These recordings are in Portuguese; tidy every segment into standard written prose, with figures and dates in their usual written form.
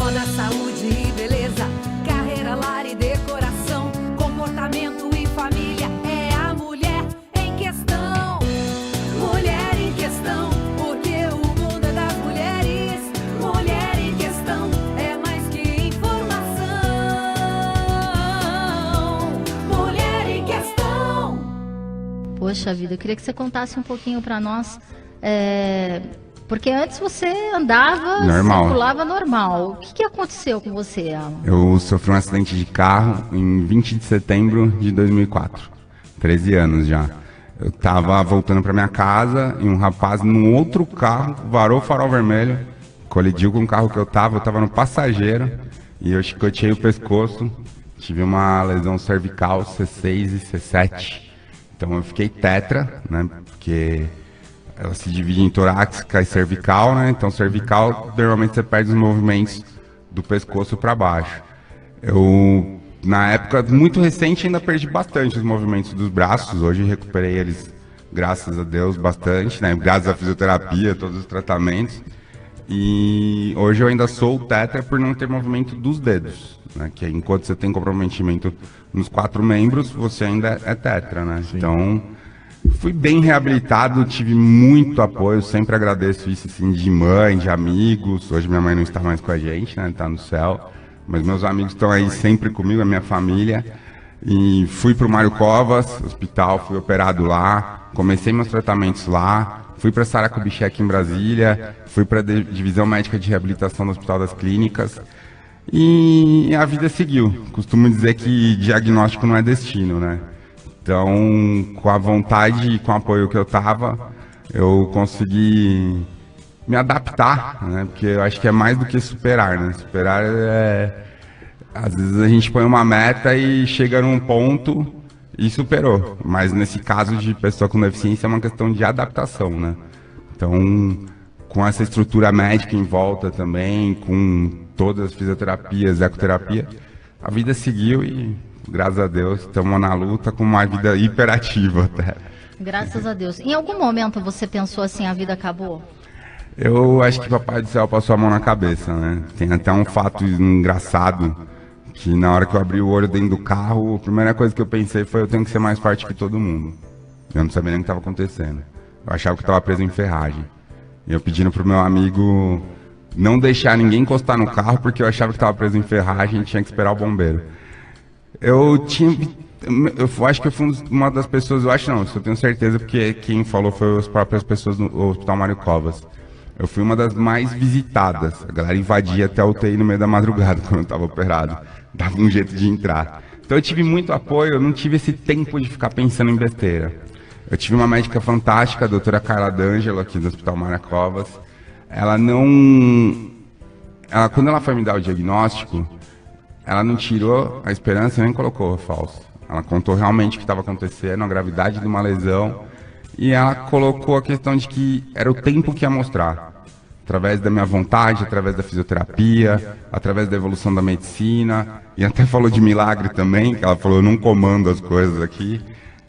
Moda, saúde e beleza, carreira, lar e decoração, comportamento e família, é a mulher em questão. Mulher em questão, porque o mundo é das mulheres. Mulher em questão, é mais que informação. Mulher em questão. Poxa vida, eu queria que você contasse um pouquinho pra nós, porque antes você andava, normal, circulava normal. O que aconteceu com você, Alan? Eu sofri um acidente de carro em 20 de setembro de 2004. 13 anos já. Eu tava voltando pra minha casa e um rapaz num outro carro varou o farol vermelho, colidiu com o carro que eu tava no passageiro e eu chicoteei o pescoço. Tive uma lesão cervical C6 e C7. Então eu fiquei tetra, né? Porque ela se divide em torácica e cervical, né? Então, cervical, normalmente você perde os movimentos do pescoço para baixo. Eu, na época muito recente, ainda perdi bastante os movimentos dos braços. Hoje recuperei eles, graças a Deus, bastante, né? Graças à fisioterapia, todos os tratamentos. E hoje eu ainda sou tetra por não ter movimento dos dedos, né? Que enquanto você tem comprometimento nos 4 membros, você ainda é tetra, né? Sim. Então, fui bem reabilitado, tive muito apoio, sempre agradeço isso, assim, de mãe, de amigos. Hoje minha mãe não está mais com a gente, né, tá no céu, mas meus amigos estão aí sempre comigo, a minha família. E fui pro Mário Covas, hospital, fui operado lá, comecei meus tratamentos lá, fui pra Sara Kubitschek em Brasília, fui pra divisão médica de reabilitação do Hospital das Clínicas. E a vida seguiu. Costumo dizer que diagnóstico não é destino, né? Então, com a vontade e com o apoio que eu tava, eu consegui me adaptar, né? Porque eu acho que é mais do que superar, né? Superar é... Às vezes a gente põe uma meta e chega num ponto e superou. Mas nesse caso de pessoa com deficiência é uma questão de adaptação, né? Então, com essa estrutura médica em volta também, com todas as fisioterapias, ecoterapia, a vida seguiu e... Graças a Deus, estamos na luta com uma vida hiperativa até. Graças a Deus. Em algum momento você pensou assim, a vida acabou? Eu acho que Papai do Céu passou a mão na cabeça, né? Tem até um fato engraçado, que na hora que eu abri o olho dentro do carro, a primeira coisa que eu pensei foi, eu tenho que ser mais forte que todo mundo. Eu não sabia nem o que estava acontecendo. Eu achava que estava preso em ferragem. E eu pedindo pro meu amigo não deixar ninguém encostar no carro, porque eu achava que estava preso em ferragem e tinha que esperar o bombeiro. Eu acho que eu fui uma das pessoas, eu acho não, eu tenho certeza, porque quem falou foi as próprias pessoas no Hospital Mário Covas. Eu fui uma das mais visitadas, a galera invadia até o UTI no meio da madrugada quando eu estava operado, dava um jeito de entrar. Então eu tive muito apoio, eu não tive esse tempo de ficar pensando em besteira. Eu tive uma médica fantástica, a doutora Carla D'Angelo, aqui do Hospital Mário Covas. Quando ela foi me dar o diagnóstico, ela não tirou a esperança nem colocou o falso. Ela contou realmente o que estava acontecendo, a gravidade de uma lesão, e ela colocou a questão de que era o tempo que ia mostrar. Através da minha vontade, através da fisioterapia, através da evolução da medicina, e até falou de milagre também, que ela falou, eu não comando as coisas aqui.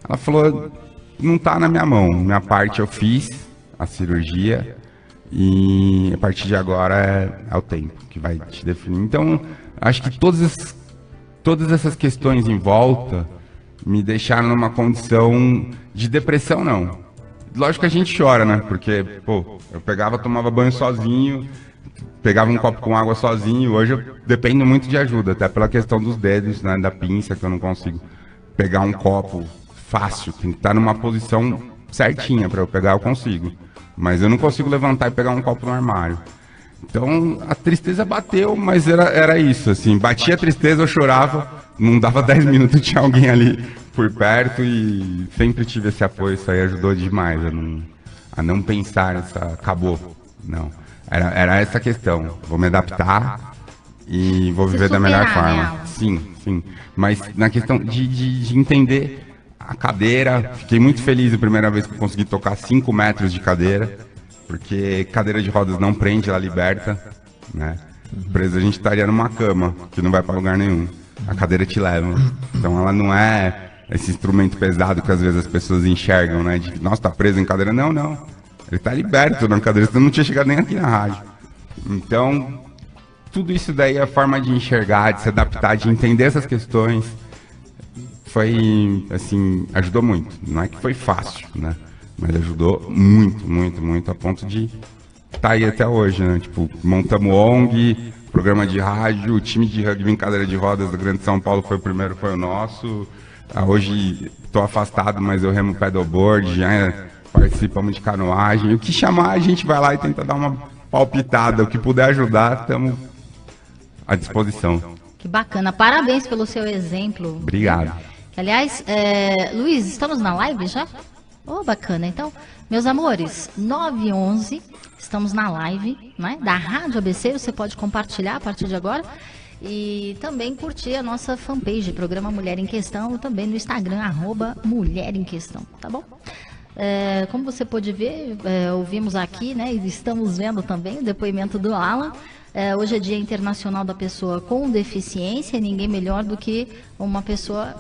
Ela falou, não está na minha mão, minha parte eu fiz, a cirurgia, e a partir de agora é o tempo que vai te definir. Então, acho que todas essas questões em volta me deixaram numa condição de depressão, não. Lógico que a gente chora, né? Porque, pô, eu tomava banho sozinho, pegava um copo com água sozinho. Hoje eu dependo muito de ajuda, até pela questão dos dedos, né? Da pinça, que eu não consigo pegar um copo fácil. Tem que estar numa posição certinha para eu pegar, eu consigo. Mas eu não consigo levantar e pegar um copo no armário. Então, a tristeza bateu, mas era isso, assim, batia a tristeza, eu chorava, não dava 10 minutos, tinha alguém ali por perto e sempre tive esse apoio, isso aí ajudou demais a não pensar acabou, não. Era essa questão, vou me adaptar e vou viver da melhor forma. Sim, mas na questão de entender a cadeira, fiquei muito feliz a primeira vez que eu consegui tocar 5 metros de cadeira. Porque cadeira de rodas não prende, ela liberta, né? Preso a gente estaria numa cama, que não vai para lugar nenhum. A cadeira te leva. Então ela não é esse instrumento pesado que às vezes as pessoas enxergam, né? De, nossa, tá preso em cadeira. Não. Ele tá liberto na cadeira, senão não tinha chegado nem aqui na rádio. Então, tudo isso daí, a forma de enxergar, de se adaptar, de entender essas questões, foi, assim, ajudou muito. Não é que foi fácil, né? Mas ajudou muito, muito, muito, a ponto de estar aí até hoje, né? Tipo, montamos ONG, programa de rádio, o time de rugby em cadeira de rodas do Grande São Paulo foi o primeiro, foi o nosso. Hoje estou afastado, mas eu remo paddleboard, já participamos de canoagem. O que chamar, a gente vai lá e tenta dar uma palpitada. O que puder ajudar, estamos à disposição. Que bacana. Parabéns pelo seu exemplo. Obrigado. Que, aliás, Luiz, estamos na live já? Oh, bacana. Então, meus amores, 9h11, estamos na live, né, da Rádio ABC. Você pode compartilhar a partir de agora. E também curtir a nossa fanpage, Programa Mulher em Questão, também no Instagram, @Mulher em Questão, tá bom? Como você pôde ver, ouvimos aqui, né, e estamos vendo também o depoimento do Alan. Hoje é Dia Internacional da Pessoa com Deficiência, e ninguém melhor do que uma pessoa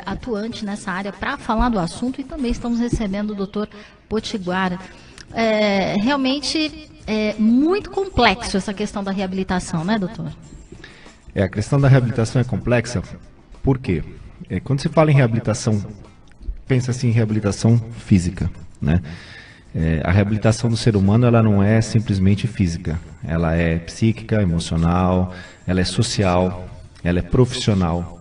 atuante nessa área para falar do assunto, e também estamos recebendo o Dr. Potiguara. Realmente é muito complexo essa questão da reabilitação, né, doutor? A questão da reabilitação é complexa, por quê? Quando se fala em reabilitação, pensa assim em reabilitação física, né? A reabilitação do ser humano, ela não é simplesmente física, ela é psíquica, emocional, ela é social, ela é profissional.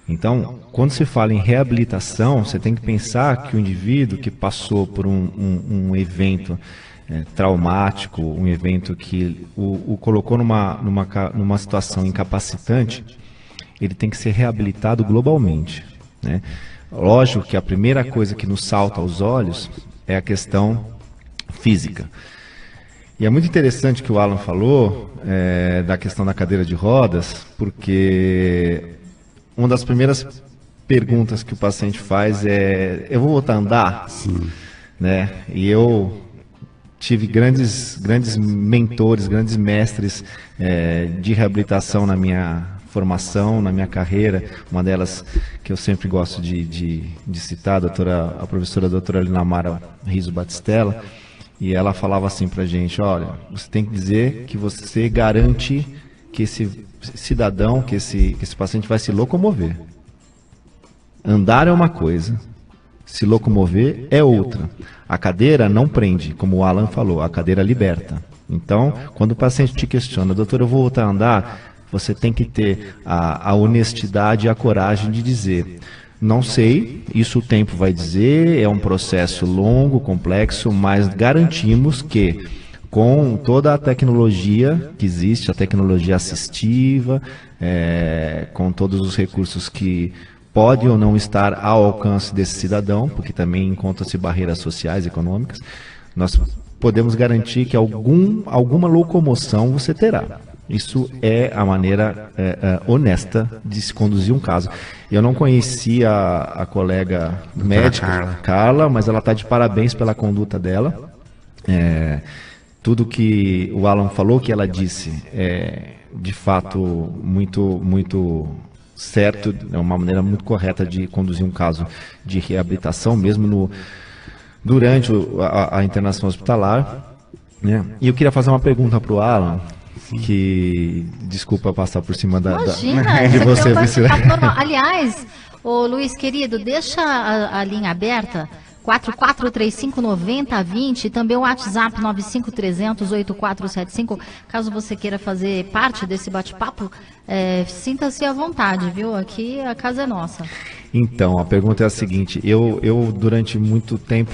Então, quando se fala em reabilitação, você tem que pensar que o indivíduo que passou por um evento traumático, um evento que o colocou numa situação incapacitante, ele tem que ser reabilitado globalmente, né? Lógico que a primeira coisa que nos salta aos olhos é a questão física. E é muito interessante que o Alan falou da questão da cadeira de rodas, porque uma das primeiras perguntas que o paciente faz é: eu vou voltar a andar? Sim. Né? E eu tive grandes mentores, grandes mestres de reabilitação na minha formação, na minha carreira. Uma delas que eu sempre gosto de citar, a professora doutora Linamara Riso Batistella, e ela falava assim pra gente: olha, você tem que dizer que você garante que esse cidadão, que esse paciente vai se locomover. Andar é uma coisa, se locomover é outra. A cadeira não prende, como o Alan falou, a cadeira liberta. Então, quando o paciente te questiona: doutor, eu vou voltar a andar, você tem que ter a honestidade e a coragem de dizer: não sei, isso o tempo vai dizer, é um processo longo, complexo, mas garantimos que com toda a tecnologia que existe, a tecnologia assistiva, com todos os recursos que pode ou não estar ao alcance desse cidadão, porque também encontram-se barreiras sociais, econômicas, nós podemos garantir que alguma locomoção você terá. Isso é a maneira honesta de se conduzir um caso. Eu não conhecia a colega médica, Carla, mas ela está de parabéns pela conduta dela. Tudo que o Alan falou, que ela disse, é de fato muito certo, é uma maneira muito correta de conduzir um caso de reabilitação, mesmo durante a internação hospitalar, né? E eu queria fazer uma pergunta para o Alan, que, desculpa passar por cima de você. Aliás, ô Luiz querido, deixa a linha aberta, 44359020, e também o WhatsApp 953008475, caso você queira fazer parte desse bate-papo, sinta-se à vontade, viu? Aqui a casa é nossa. Então, a pergunta é a seguinte: eu durante muito tempo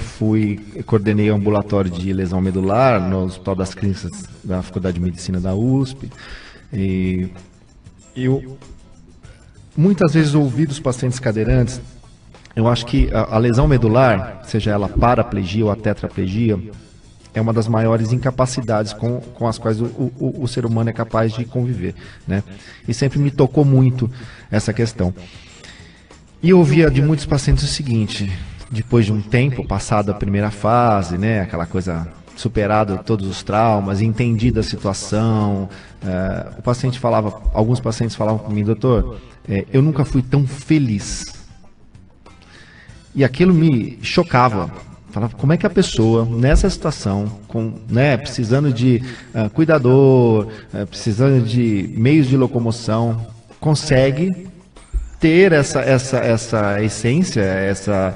coordenei um ambulatório de lesão medular no Hospital das Clínicas da Faculdade de Medicina da USP, e eu muitas vezes ouvi dos pacientes cadeirantes. Eu acho que a lesão medular, seja ela paraplegia ou a tetraplegia, é uma das maiores incapacidades com as quais o ser humano é capaz de conviver, né? E sempre me tocou muito essa questão. E eu ouvia de muitos pacientes o seguinte: depois de um tempo, passada a primeira fase, né, aquela coisa, superado todos os traumas, entendida a situação, o paciente falava, alguns pacientes falavam para mim: doutor, eu nunca fui tão feliz. E aquilo me chocava. Falava, como é que a pessoa, nessa situação, né, precisando de cuidador, precisando de meios de locomoção, consegue ter essa essência, essa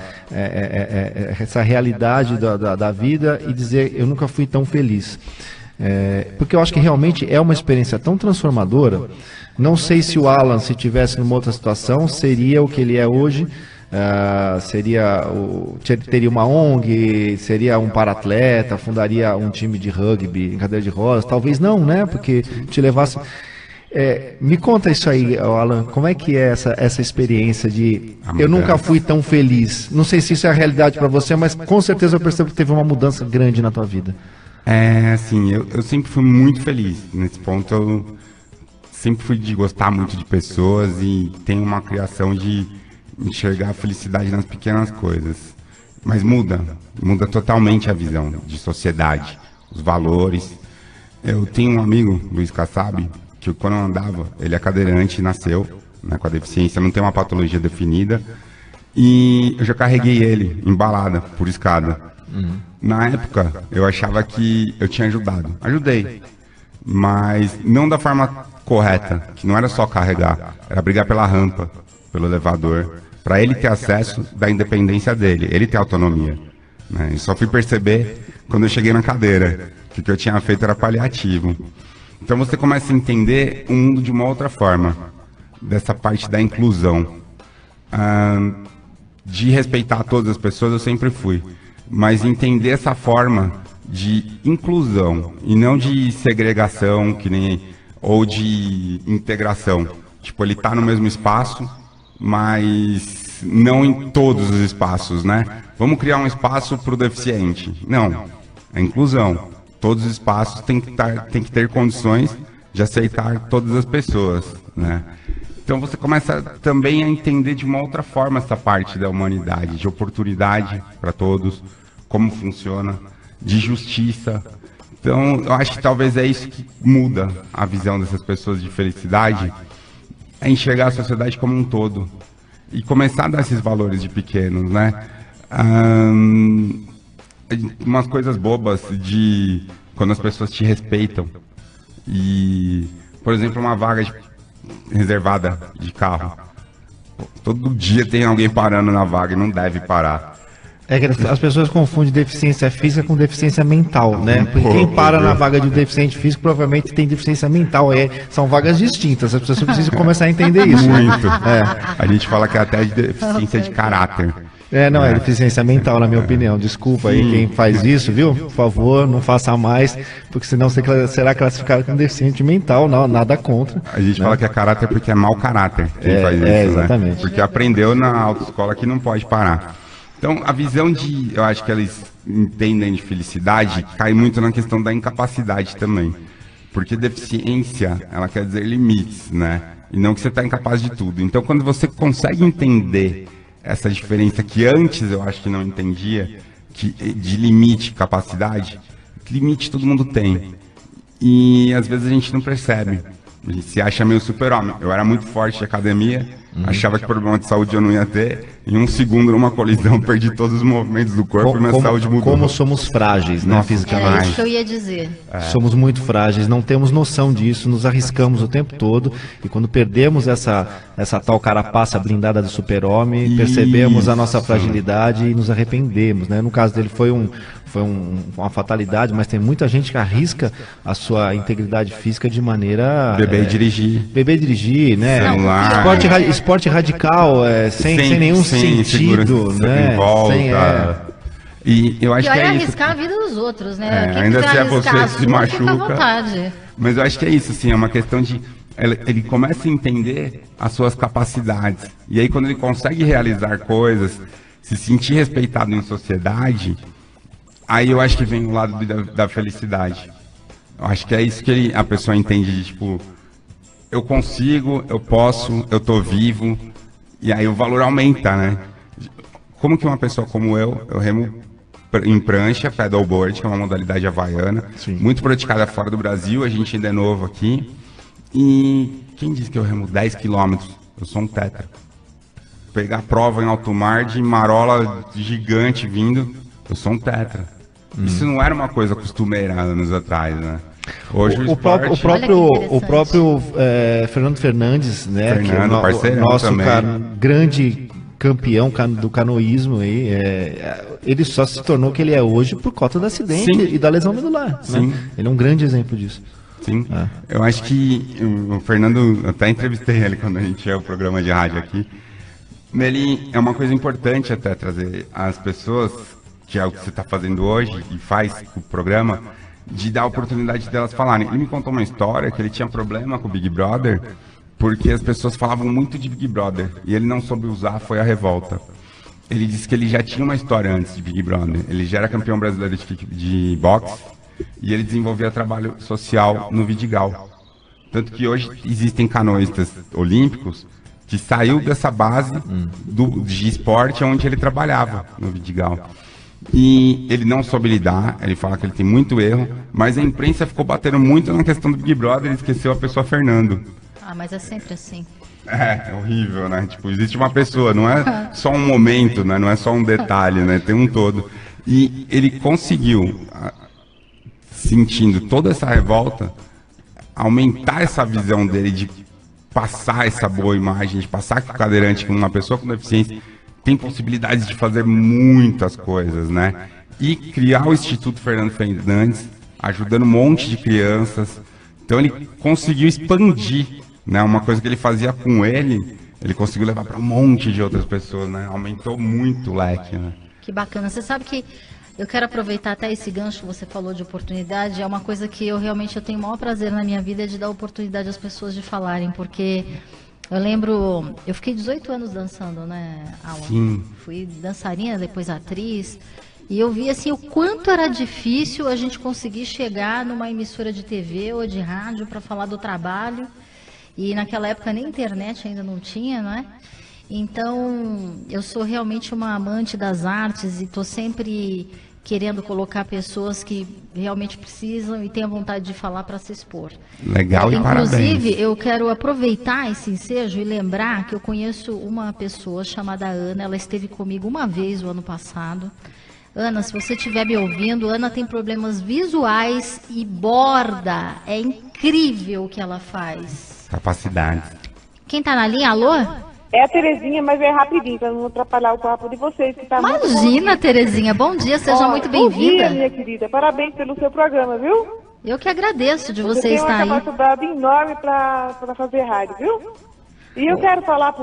realidade da vida e dizer, eu nunca fui tão feliz. Porque eu acho que realmente é uma experiência tão transformadora. Não sei se o Alan, se tivesse numa outra situação, seria o que ele é hoje. Teria uma ONG, seria um para-atleta, fundaria um time de rugby em cadeira de rodas. Talvez não, né? Porque te levasse... me conta isso aí, Alan, como é que é essa experiência de eu nunca fui tão feliz? Não sei se isso é a realidade para você, mas com certeza eu percebo que teve uma mudança grande na tua vida. Assim, eu sempre fui muito feliz. Nesse ponto, eu sempre fui de gostar muito de pessoas e tenho uma criação de enxergar a felicidade nas pequenas coisas. Mas muda totalmente a visão de sociedade, os valores. Eu tenho um amigo, Luiz Kassab, que quando eu andava, ele é cadeirante, nasceu, né, com a deficiência, não tem uma patologia definida, e eu já carreguei ele em balada, por escada. Na época, eu achava que eu tinha ajudei, mas não da forma correta, que não era só carregar, era brigar pela rampa, pelo elevador, para ele ter acesso da independência dele, ele ter autonomia, né? Eu só fui perceber quando eu cheguei na cadeira, que o que eu tinha feito era paliativo. Então você começa a entender o mundo de uma outra forma, dessa parte da inclusão. De respeitar todas as pessoas eu sempre fui, mas entender essa forma de inclusão e não de segregação ou de integração. Tipo, ele tá no mesmo espaço, mas não em todos os espaços, né? Vamos criar um espaço para o deficiente. Não, é inclusão. Todos os espaços têm que ter condições de aceitar todas as pessoas, né? Então você começa também a entender de uma outra forma essa parte da humanidade, de oportunidade para todos, como funciona, de justiça. Então eu acho que talvez é isso que muda a visão dessas pessoas de felicidade, é enxergar a sociedade como um todo e começar a dar esses valores de pequenos, né? Umas coisas bobas de quando as pessoas te respeitam e, por exemplo, uma vaga reservada de carro, todo dia tem alguém parando na vaga e não deve parar. É que as pessoas confundem deficiência física com deficiência mental, né? Porque quem para na vaga de um deficiente físico provavelmente tem deficiência mental. São vagas distintas, as pessoas precisam começar a entender isso. Muito. A gente fala que é até de deficiência de caráter. É deficiência mental, na minha opinião. Desculpa aí quem faz isso, viu? Por favor, não faça mais, porque senão você será classificado como deficiente mental. Não, nada contra. A gente fala que é caráter porque é mau caráter quem faz isso, exatamente. Né? Porque aprendeu na autoescola que não pode parar. Então, a visão eu acho que eles entendem de felicidade, cai muito na questão da incapacidade também. Porque deficiência, ela quer dizer limites, né? E não que você está incapaz de tudo. Então, quando você consegue entender essa diferença que antes eu acho que não entendia, de limite, capacidade, limite todo mundo tem. E às vezes a gente não percebe. A gente se acha meio super-homem. Eu era muito forte de academia, achava que problema de saúde eu não ia ter. Em um segundo, numa colisão, perdi todos os movimentos do corpo e minha saúde mudou. Como somos frágeis, né, fisicamente. É isso que eu ia dizer. Somos muito frágeis, não temos noção disso, nos arriscamos o tempo todo. E quando perdemos essa tal carapaça blindada do super-homem, percebemos a nossa fragilidade e nos arrependemos, né? No caso dele foi uma fatalidade, mas tem muita gente que arrisca a sua integridade física de maneira... Beber e dirigir, né? Celular. Esporte radical, sem nenhum sentido, né? Em volta. E eu acho que é isso. Arriscar a vida dos outros, né? Quem ainda quiser se é arriscar você a se sua, machuca. fica à vontade. Mas eu acho que é isso, assim, é uma questão de... Ele começa a entender as suas capacidades. E aí quando ele consegue realizar coisas, se sentir respeitado em sociedade, aí eu acho que vem o lado da felicidade. Eu acho que é isso que a pessoa entende de, tipo, eu consigo, eu posso, eu tô vivo, e aí o valor aumenta, né? Como que uma pessoa como eu remo em prancha, pedalboard, que é uma modalidade havaiana, muito praticada fora do Brasil, a gente ainda é novo aqui, e quem diz que eu remo 10 quilômetros? Eu sou um tetra. Pegar prova em alto mar de marola gigante vindo, eu sou um tetra. Isso não era uma coisa costumeira há anos atrás, né? Hoje o próprio Fernando Fernandes, né? Fernando, que é nosso também. Grande campeão do canoísmo aí, ele só se tornou o que ele é hoje por conta do acidente e da lesão medular. Sim. Né? Ele é um grande exemplo disso. Sim, eu acho que o Fernando, até entrevistei ele quando a gente tinha o programa de rádio aqui. Ele é uma coisa importante até trazer as pessoas, que é o que você está fazendo hoje e faz o programa, de dar a oportunidade delas falarem. Ele me contou uma história que ele tinha problema com o Big Brother, porque as pessoas falavam muito de Big Brother e ele não soube usar, foi a revolta. Ele disse que ele já tinha uma história antes de Big Brother. Ele já era campeão brasileiro de boxe e ele desenvolvia trabalho social no Vidigal. Tanto que hoje existem canoístas olímpicos que saiu dessa base de esporte onde ele trabalhava no Vidigal. E ele não soube lidar, ele fala que ele tem muito erro, mas a imprensa ficou batendo muito na questão do Big Brother e esqueceu a pessoa Fernando. Ah, mas é sempre assim. É horrível, né? Tipo, existe uma pessoa, não é só um momento, né? Não é só um detalhe, né? Tem um todo. E ele conseguiu, sentindo toda essa revolta, aumentar essa visão dele de passar essa boa imagem, de passar que o cadeirante, como uma pessoa com deficiência, tem possibilidades de fazer muitas coisas, né? E criar o Instituto Fernando Fernandes, ajudando um monte de crianças. Então ele conseguiu expandir, né? Uma coisa que ele fazia com ele conseguiu levar para um monte de outras pessoas, né? Aumentou muito o leque, né? Que bacana. Você sabe que eu quero aproveitar até esse gancho que você falou de oportunidade. É uma coisa que eu tenho o maior prazer na minha vida, é de dar oportunidade às pessoas de falarem, porque eu lembro, eu fiquei 18 anos dançando, né, Alan? Sim. Fui dançarina, depois atriz, e eu vi assim o quanto era difícil a gente conseguir chegar numa emissora de TV ou de rádio para falar do trabalho, e naquela época nem internet ainda não tinha, não é? Então, eu sou realmente uma amante das artes e estou sempre querendo colocar pessoas que realmente precisam e têm a vontade de falar para se expor. Legal, e parabéns. Inclusive, eu quero aproveitar esse ensejo e lembrar que eu conheço uma pessoa chamada Ana, ela esteve comigo uma vez o ano passado. Ana, se você estiver me ouvindo, Ana tem problemas visuais e borda. É incrível o que ela faz. Capacidade. Quem está na linha? Alô? É a Terezinha, mas é rapidinho, para não atrapalhar o papo de vocês. Que tá Imagina, Terezinha. Bom dia, seja muito Bom dia, bem-vinda. minha querida. Parabéns pelo seu programa, viu? Eu que agradeço de você tem estar uma aí. capacidade enorme para fazer rádio, viu? E eu quero falar,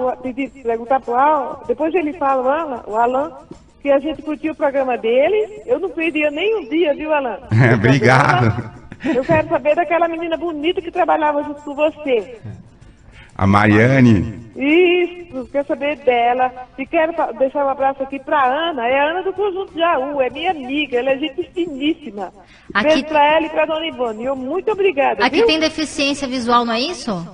perguntar pro Alan, depois ele fala, o Alan, que a gente curtiu o programa dele. Eu não perdia nem um dia, viu, Alan? Obrigado. Eu quero saber daquela menina bonita que trabalhava junto com você. A Mariane. Isso, quero saber dela. E quero deixar um abraço aqui pra Ana. É a Ana do Conjunto de Jaú, é minha amiga, ela é gente finíssima. Aqui- Beijo pra ela e pra Dona Ivone. Eu muito obrigada, Aqui viu? tem deficiência visual, não é isso?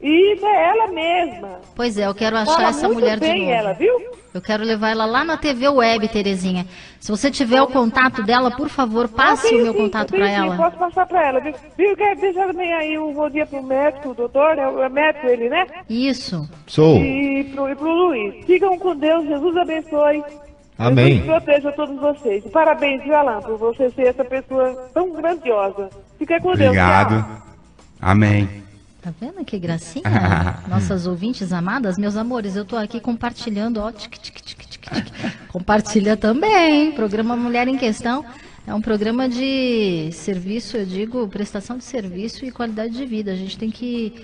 Isso, é ela mesma. Pois é, eu quero achar Fala essa muito mulher de bem novo. ela, viu? Eu quero levar ela lá na TV Web, Terezinha. Se você tiver o contato dela, por favor, passe Eu o meu tenho sim, contato eu tenho para sim, ela. Posso passar pra ela, viu? Eu quero deixar também aí um bom dia pro médico, o doutor, é médico ele, né? Isso. Sou. E pro Luiz. Sigam com Deus, Jesus abençoe. Amém. Jesus proteja todos vocês. Parabéns, viu, Alan, por você ser essa pessoa tão grandiosa. Fica com Deus. Obrigado. Tchau. Amém. Tá vendo que gracinha? Nossas ouvintes amadas, meus amores, eu tô aqui compartilhando, ó, tic, tic, tic, tic, tic. Compartilha também. Programa Mulher em Questão é um programa de serviço, eu digo, prestação de serviço e qualidade de vida. A gente tem que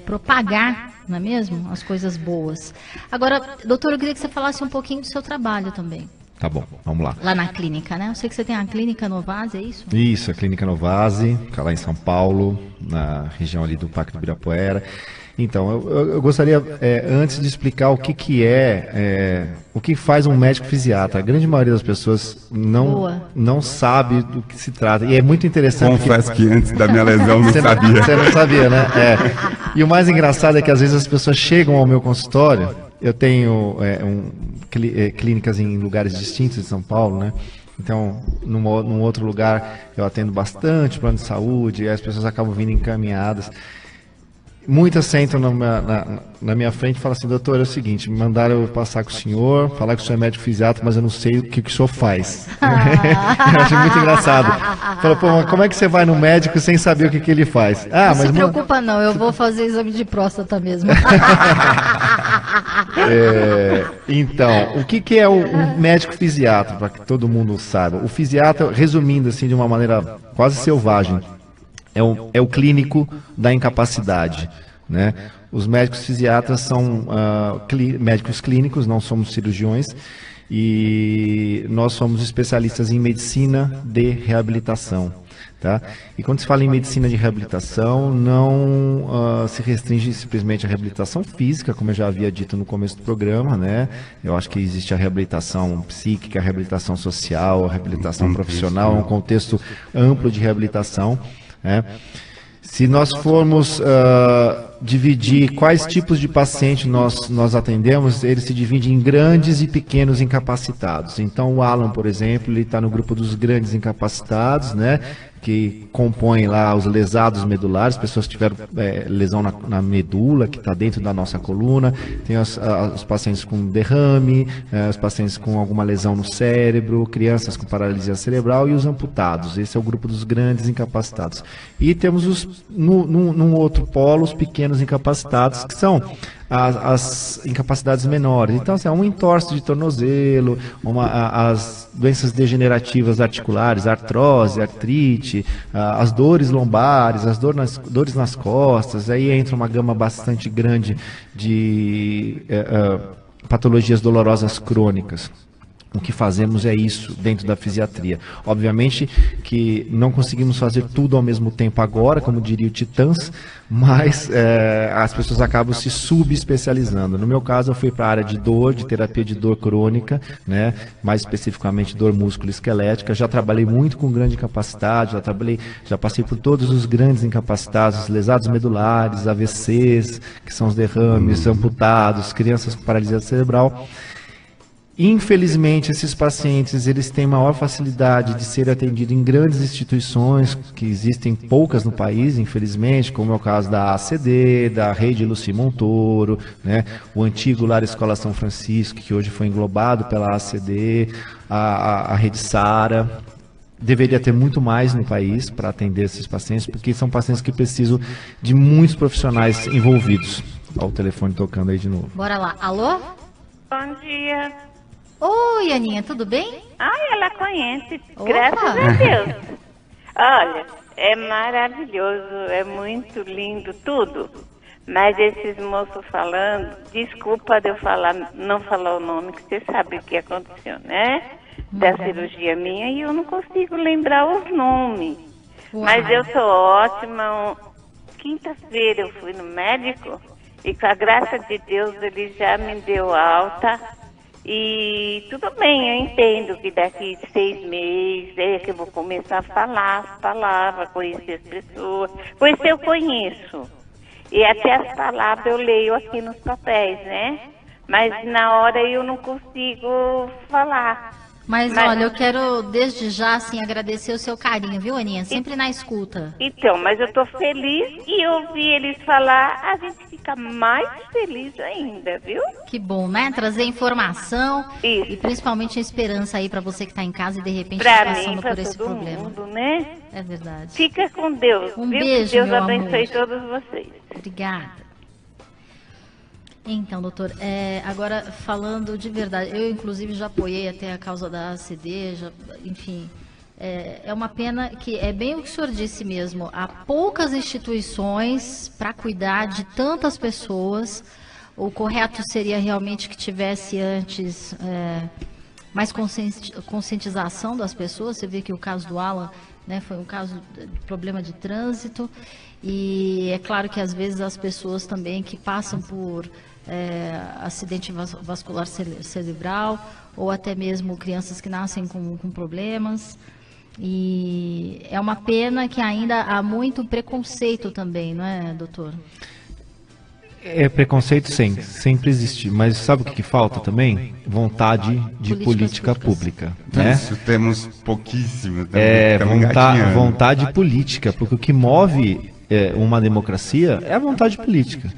propagar, não é mesmo? As coisas boas. Agora, doutor, eu queria que você falasse um pouquinho do seu trabalho também. Tá bom, vamos lá. Lá na clínica, né? Eu sei que você tem a clínica Novase, é isso? Isso, a Clínica Novase, fica lá em São Paulo, na região ali do Parque do Ibirapuera. Então, eu gostaria, antes de explicar o que faz um médico fisiatra. A grande maioria das pessoas não sabe do que se trata. E é muito interessante. Confesso que antes da minha lesão não sabia. Você não sabia, né? E o mais engraçado é que às vezes as pessoas chegam ao meu consultório. Eu tenho clínicas em lugares distintos de São Paulo, né? Então, num outro lugar eu atendo bastante plano de saúde, e as pessoas acabam vindo encaminhadas. Muitas sentam na minha frente e falam assim, doutor, é o seguinte, me mandaram eu passar com o senhor, falar que o senhor é médico fisiatra, mas eu não sei o que o senhor faz. Eu achei muito engraçado. Falou, pô, mas como é que você vai no médico sem saber o que ele faz? Não se preocupa não, eu vou fazer exame de próstata mesmo. Então, o que é um médico fisiatra, para que todo mundo saiba? O fisiatra, resumindo assim de uma maneira quase selvagem, é o clínico da incapacidade, né? Os médicos fisiatras são médicos clínicos, não somos cirurgiões, e nós somos especialistas em medicina de reabilitação. Tá? E quando se fala em medicina de reabilitação, não se restringe simplesmente à reabilitação física, como eu já havia dito no começo do programa, né? Eu acho que existe a reabilitação psíquica, a reabilitação social, a reabilitação profissional, um contexto amplo de reabilitação, né? Se nós formos dividir quais tipos de paciente nós atendemos, eles se dividem em grandes e pequenos incapacitados. Então o Alan, por exemplo, ele está no grupo dos grandes incapacitados, né? Que compõem lá os lesados medulares, pessoas que tiveram lesão na medula, que está dentro da nossa coluna, tem os pacientes com derrame, os pacientes com alguma lesão no cérebro, crianças com paralisia cerebral e os amputados. Esse é o grupo dos grandes incapacitados. E temos num outro polo, os pequenos incapacitados, que são as incapacidades menores. Então, assim, um entorse de tornozelo, as doenças degenerativas articulares, artrose, artrite, as dores lombares, as dores nas costas, aí entra uma gama bastante grande de patologias dolorosas crônicas. O que fazemos é isso dentro da fisiatria. Obviamente que não conseguimos fazer tudo ao mesmo tempo agora, como diria o Titãs, mas as pessoas acabam se subespecializando. No meu caso, eu fui para a área de dor, de terapia de dor crônica, né? Mais especificamente dor músculo-esquelética. Já trabalhei muito com grande incapacidade, já passei por todos os grandes incapacitados, lesados medulares, AVCs, que são os derrames, amputados, crianças com paralisia cerebral. Infelizmente, esses pacientes eles têm maior facilidade de ser atendidos em grandes instituições, que existem poucas no país, infelizmente, como é o caso da ACD, da Rede Luci Montoro, né? O antigo Lar Escola São Francisco, que hoje foi englobado pela ACD, a Rede Sara. Deveria ter muito mais no país para atender esses pacientes, porque são pacientes que precisam de muitos profissionais envolvidos. Olha o telefone tocando aí de novo. Bora lá. Alô? Bom dia. Oi, Aninha, tudo bem? Ai, ela conhece, Opa. graças a Deus. Olha, é maravilhoso, é muito lindo tudo. Mas esses moços falando, desculpa de eu não falar o nome, que você sabe o que aconteceu, né? Da cirurgia minha, e eu não consigo lembrar os nomes. Uau. Mas eu tô ótima. Quinta-feira eu fui no médico e com a graça de Deus ele já me deu alta. E tudo bem, eu entendo que daqui 6 meses é que eu vou começar a falar as palavras, conhecer as pessoas. Conhecer eu conheço. E até as palavras eu leio aqui nos papéis, né? Mas na hora eu não consigo falar. Mas olha, eu quero desde já assim agradecer o seu carinho, viu, Aninha? Sempre na escuta. Então, mas eu tô feliz e ouvir eles falar, a gente fica mais feliz ainda, viu? Que bom, né? Trazer informação Isso. e principalmente a esperança aí pra você que tá em casa e de repente Pra tá mim, passando pra por esse todo problema. mundo, né? É verdade. Fica com Deus, Um viu? beijo, Que Deus meu abençoe amor. todos vocês. Obrigada. Então, doutor, agora falando de verdade, eu inclusive já apoiei até a causa da ACD, enfim, é uma pena que é bem o que o senhor disse mesmo, há poucas instituições para cuidar de tantas pessoas. O correto seria realmente que tivesse antes mais conscientização das pessoas. Você vê que o caso do Alan, né, foi um caso de problema de trânsito, e é claro que às vezes as pessoas também que passam por acidente vascular cerebral, ou até mesmo crianças que nascem com problemas. E é uma pena que ainda há muito preconceito também, não é, doutor? Preconceito sempre existe, mas sabe o que falta também? Vontade de política pública, né? Isso temos pouquíssimo. Estamos Vontade engatinhando. política, porque o que move uma democracia é a vontade política.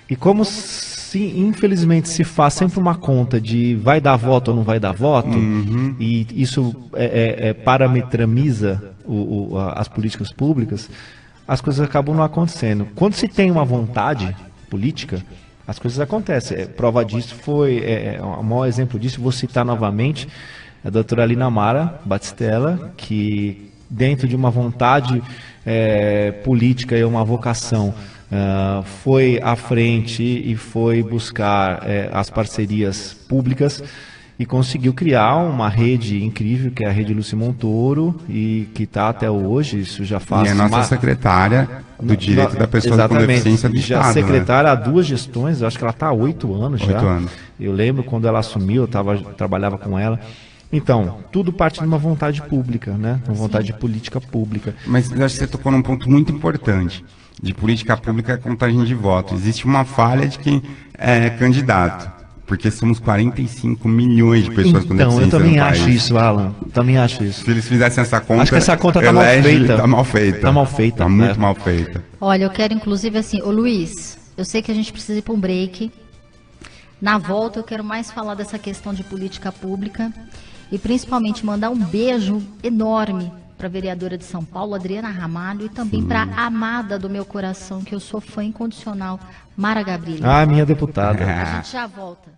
E como infelizmente se faz sempre uma conta de vai dar voto ou não vai dar voto, e isso parametramiza as políticas públicas, as coisas acabam não acontecendo. Quando se tem uma vontade política, as coisas acontecem. Prova disso foi, o maior exemplo disso, vou citar novamente, a doutora Alina Mara Batistella, que dentro de uma vontade política e uma vocação, foi à frente e foi buscar as parcerias públicas e conseguiu criar uma rede incrível, que é a Rede Lúcia Montoro, e que está até hoje, isso já faz... E é nossa secretária do direito da pessoa com deficiência do já Estado. Secretária há 2 gestões, eu acho que ela está há 8 anos já. 8 anos. Eu lembro quando ela assumiu, trabalhava com ela. Então, tudo parte de uma vontade pública, né? Uma vontade política pública. Mas eu acho que você tocou num ponto muito importante. De política pública é contagem de votos. Existe uma falha de quem é candidato. Porque somos 45 milhões de pessoas com deficiência no país. Então, eu também acho isso, Alan. Também acho isso. Se eles fizessem essa conta... Acho que essa conta está mal feita. Está mal feita. Está mal feita. Está muito mal feita. Olha, eu quero inclusive assim, ô Luiz, eu sei que a gente precisa ir para um break. Na volta eu quero mais falar dessa questão de política pública e principalmente mandar um beijo enorme para a vereadora de São Paulo, Adriana Ramalho, e também para a amada do meu coração, que eu sou fã incondicional, Mara Gabrilli. Ah, minha deputada. A gente já volta.